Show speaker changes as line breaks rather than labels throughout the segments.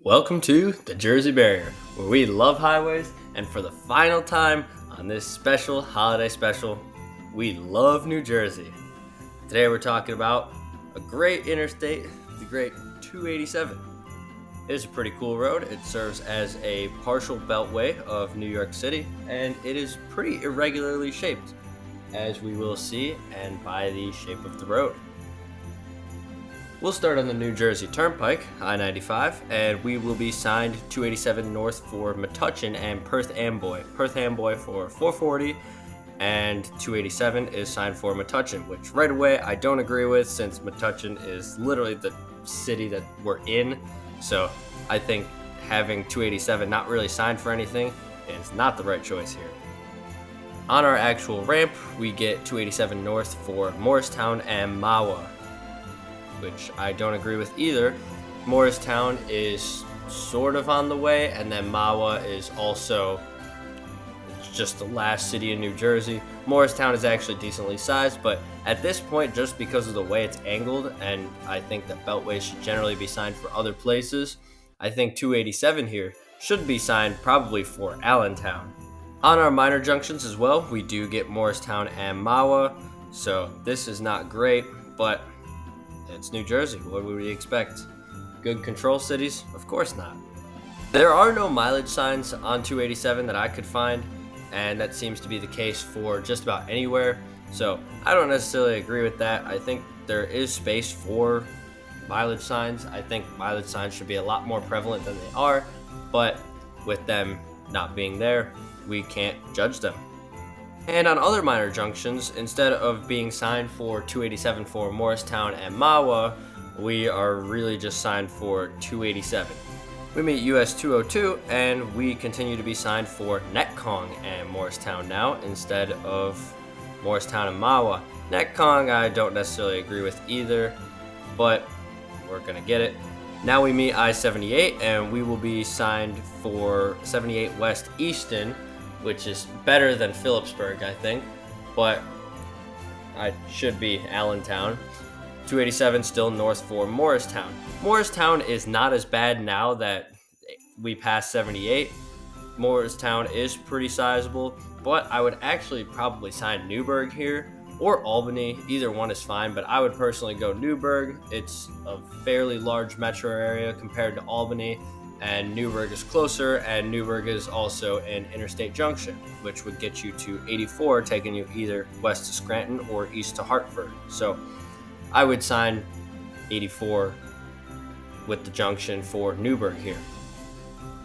Welcome to the Jersey Barrier, where we love highways, and for the final time on this special holiday special, we love New Jersey. Today we're talking about a great interstate, the great 287. It is a pretty cool road. It serves as a partial beltway of New York City, and it is pretty irregularly shaped, as we will see, and by the shape of the road. We'll start on the New Jersey Turnpike, I-95, and we will be signed 287 north for Metuchen and Perth Amboy. Perth Amboy for 440, and 287 is signed for Metuchen, which right away I don't agree with since Metuchen is literally the city that we're in. So I think having 287 not really signed for anything is not the right choice here. On our actual ramp, we get 287 north for Morristown and Mahwah, which I don't agree with either. Morristown is sort of on the way, and then Mahwah is also just the last city in New Jersey. Morristown is actually decently sized, but at this point, just because of the way it's angled, and I think that beltways should generally be signed for other places, I think 287 here should be signed probably for Allentown. On our minor junctions as well, we do get Morristown and Mahwah, so this is not great, but it's New Jersey. What would we expect? Good control cities? Of course not. There are no mileage signs on 287 that I could find, and that seems to be the case for just about anywhere. So I don't necessarily agree with that. I think there is space for mileage signs. I think mileage signs should be a lot more prevalent than they are, but with them not being there, we can't judge them. And on other minor junctions, instead of being signed for 287 for Morristown and Mahwah, we are really just signed for 287. We meet US 202, and we continue to be signed for Netcong and Morristown now, instead of Morristown and Mahwah. Netcong I don't necessarily agree with either, but we're going to get it. Now we meet I-78, and we will be signed for 78 West Easton, which is better than Phillipsburg, I think, but I should be Allentown. 287 still north for Morristown. Morristown is not as bad now that we passed 78. Morristown is pretty sizable, but I would actually probably sign Newburgh here or Albany. Either one is fine, but I would personally go Newburgh. It's a fairly large metro area compared to Albany, and Newburgh is closer, and Newburgh is also an interstate junction, which would get you to 84, taking you either west to Scranton or east to Hartford. So I would sign 84 with the junction for Newburgh here.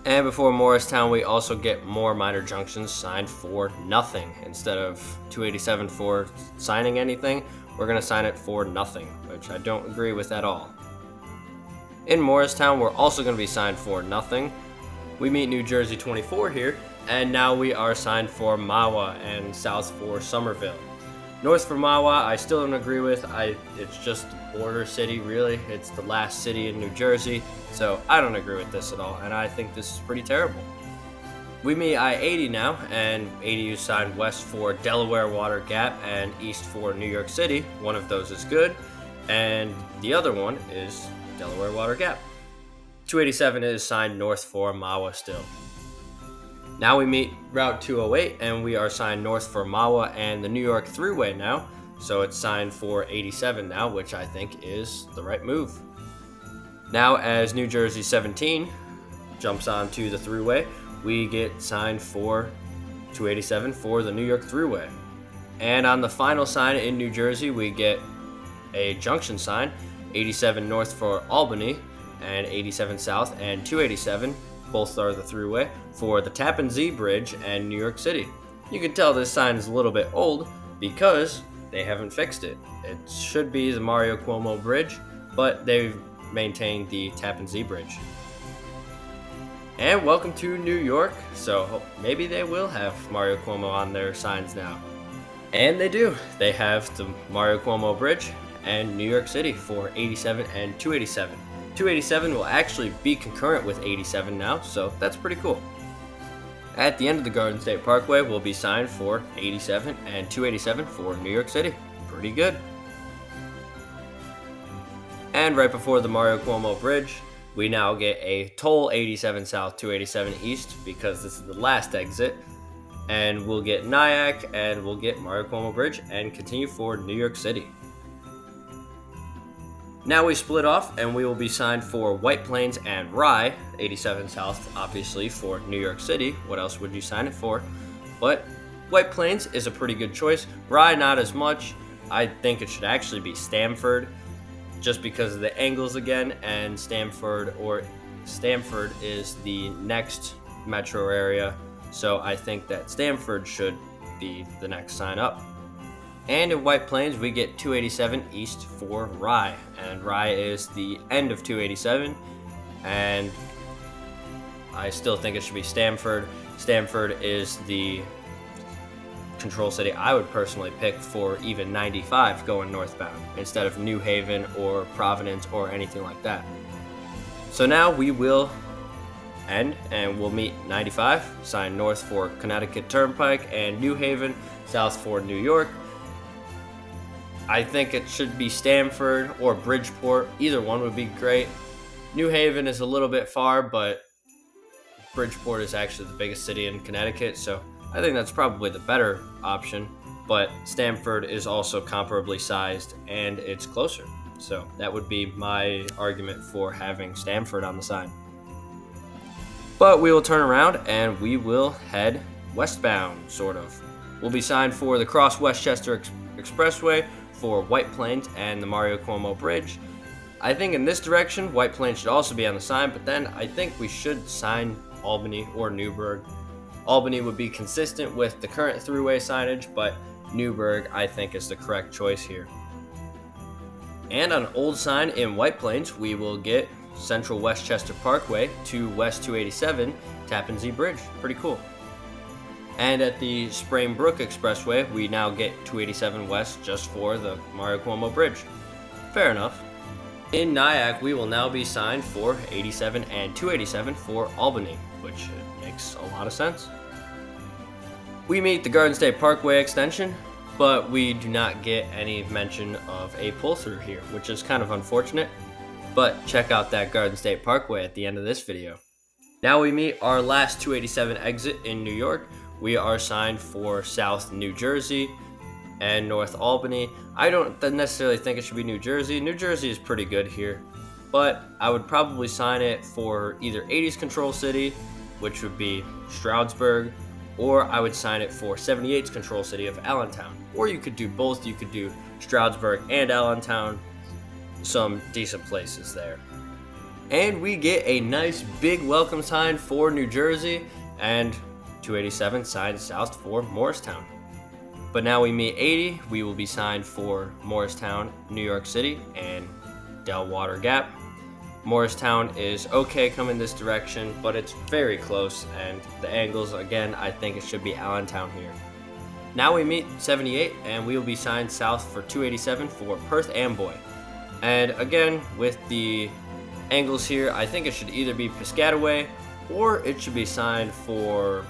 And before Morristown, we also get more minor junctions signed for nothing. Instead of 287 for signing anything, we're going to sign it for nothing, which I don't agree with at all. In Morristown, we're also going to be signed for nothing. We meet New Jersey 24 here, and now we are signed for Mahwah and south for Somerville. North for Mahwah, I still don't agree with. It's just a border city, really. It's the last city in New Jersey, so I don't agree with this at all, and I think this is pretty terrible. We meet I-80 now, and 80 is signed west for Delaware Water Gap and east for New York City. One of those is good, and the other one is Delaware Water Gap. 287 is signed north for Mahwah still. Now we meet Route 208, and we are signed north for Mahwah and the New York Thruway now, so it's signed for 87 now, which I think is the right move. Now as New Jersey 17 jumps onto the Thruway, we get signed for 287 for the New York Thruway. And on the final sign in New Jersey, we get a junction sign, 87 north for Albany and 87 south, and 287, both are the throughway, for the Tappan Zee Bridge and New York City. You can tell this sign is a little bit old because they haven't fixed it. It should be the Mario Cuomo Bridge, but they've maintained the Tappan Zee Bridge. And welcome to New York, so maybe they will have Mario Cuomo on their signs now. And they do. They have the Mario Cuomo Bridge and New York City for 87 and 287. 287 will actually be concurrent with 87 now, so that's pretty cool. At the end of the Garden State Parkway, we'll be signed for 87 and 287 for New York City. Pretty good. And right before the Mario Cuomo Bridge, we now get a toll 87 South, 287 East, because this is the last exit. And we'll get Nyack, and we'll get Mario Cuomo Bridge, and continue for New York City. Now we split off, and we will be signed for White Plains and Rye, 87 South, obviously, for New York City. What else would you sign it for? But White Plains is a pretty good choice. Rye, not as much. I think it should actually be Stamford, just because of the angles again, and Stamford is the next metro area, so I think that Stamford should be the next sign up. And in White Plains, we get 287 East for Rye, and Rye is the end of 287, and I still think it should be Stamford. Stamford is the control city I would personally pick for even 95 going northbound instead of New Haven or Providence or anything like that. So now we will end and we'll meet 95, sign north for Connecticut Turnpike, and New Haven south for New York. I think it should be Stamford or Bridgeport. Either one would be great. New Haven is a little bit far, but Bridgeport is actually the biggest city in Connecticut, so I think that's probably the better option, but Stamford is also comparably sized and it's closer. So that would be my argument for having Stamford on the sign. But we will turn around and we will head westbound, sort of. We'll be signed for the Cross Westchester Expressway for White Plains and the Mario Cuomo Bridge. I think in this direction, White Plains should also be on the sign, but then I think we should sign Albany or Newburgh. Albany would be consistent with the current throughway signage, but Newburgh, I think, is the correct choice here. And on old sign in White Plains, we will get Central Westchester Parkway to West 287 Tappan Zee Bridge. Pretty cool. And at the Sprain Brook Expressway, we now get 287 West just for the Mario Cuomo Bridge. Fair enough. In Nyack, we will now be signed for 87 and 287 for Albany, which makes a lot of sense. We meet the Garden State Parkway extension, but we do not get any mention of a pull-through here, which is kind of unfortunate, but check out that Garden State Parkway at the end of this video. Now we meet our last 287 exit in New York. We are signed for South New Jersey and North Albany. I don't necessarily think it should be New Jersey. New Jersey is pretty good here, but I would probably sign it for either 80s Control City, which would be Stroudsburg, or I would sign it for 78's Control City of Allentown. Or you could do both. You could do Stroudsburg and Allentown. Some decent places there. And we get a nice big welcome sign for New Jersey, and 287 signed south for Morristown. But now we meet 80. We will be signed for Morristown, New York City, and Delwater Gap. Morristown is okay coming this direction, but it's very close, and the angles, again, I think it should be Allentown here. Now we meet 78, and we will be signed south for 287 for Perth Amboy. And again, with the angles here, I think it should either be Piscataway, or it should be signed for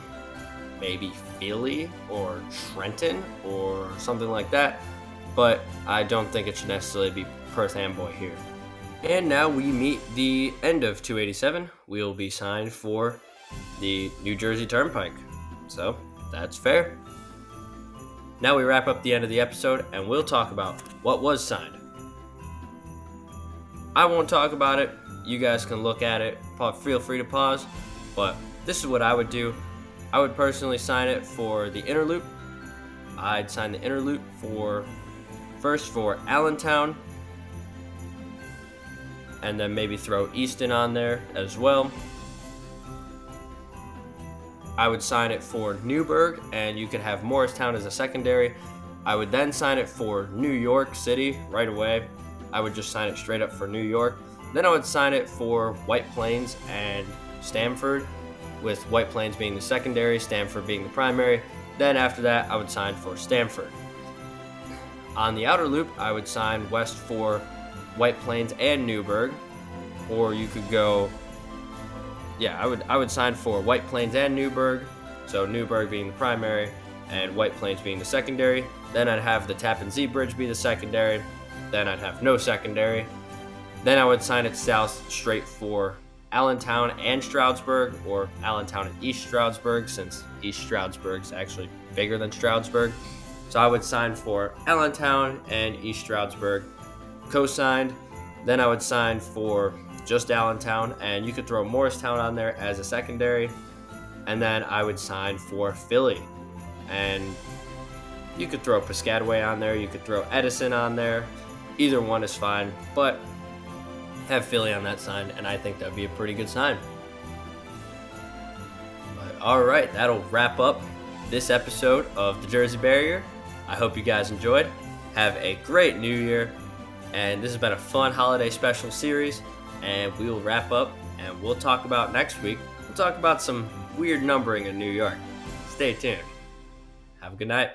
maybe Philly or Trenton or something like that, but I don't think it should necessarily be Perth Amboy here. And now we meet the end of 287. We will be signed for the New Jersey Turnpike. So that's fair. Now we wrap up the end of the episode and we'll talk about what was signed. I won't talk about it. You guys can look at it. Feel free to pause. But this is what I would do. I would personally sign it for the inner loop. I'd sign the inner loop for Allentown, and then maybe throw Easton on there as well. I would sign it for Newburgh, and you could have Morristown as a secondary. I would then sign it for New York City right away. I would just sign it straight up for New York. Then I would sign it for White Plains and Stamford, with White Plains being the secondary, Stamford being the primary. Then after that, I would sign for Stamford. On the outer loop, I would sign west for White Plains and Newburgh, or you could go, I would sign for White Plains and Newburgh, so Newburgh being the primary and White Plains being the secondary. Then I'd have the Tappan Zee Bridge be the secondary. Then I'd have no secondary. Then I would sign it south straight for Allentown and Stroudsburg, or Allentown and East Stroudsburg, since East Stroudsburg's actually bigger than Stroudsburg. So I would sign for Allentown and East Stroudsburg, co-signed. Then I would sign for just Allentown, and you could throw Morristown on there as a secondary. And then I would sign for Philly, and you could throw Piscataway on there, you could throw Edison on there. Either one is fine, but have Philly on that sign, and I think that would be a pretty good sign. But all right, that'll wrap up this episode of the Jersey Barrier. I hope you guys enjoyed. Have a great new year, and this has been a fun holiday special series, and we will wrap up, and we'll talk about next week. We'll talk about some weird numbering in New York. Stay tuned. Have a good night.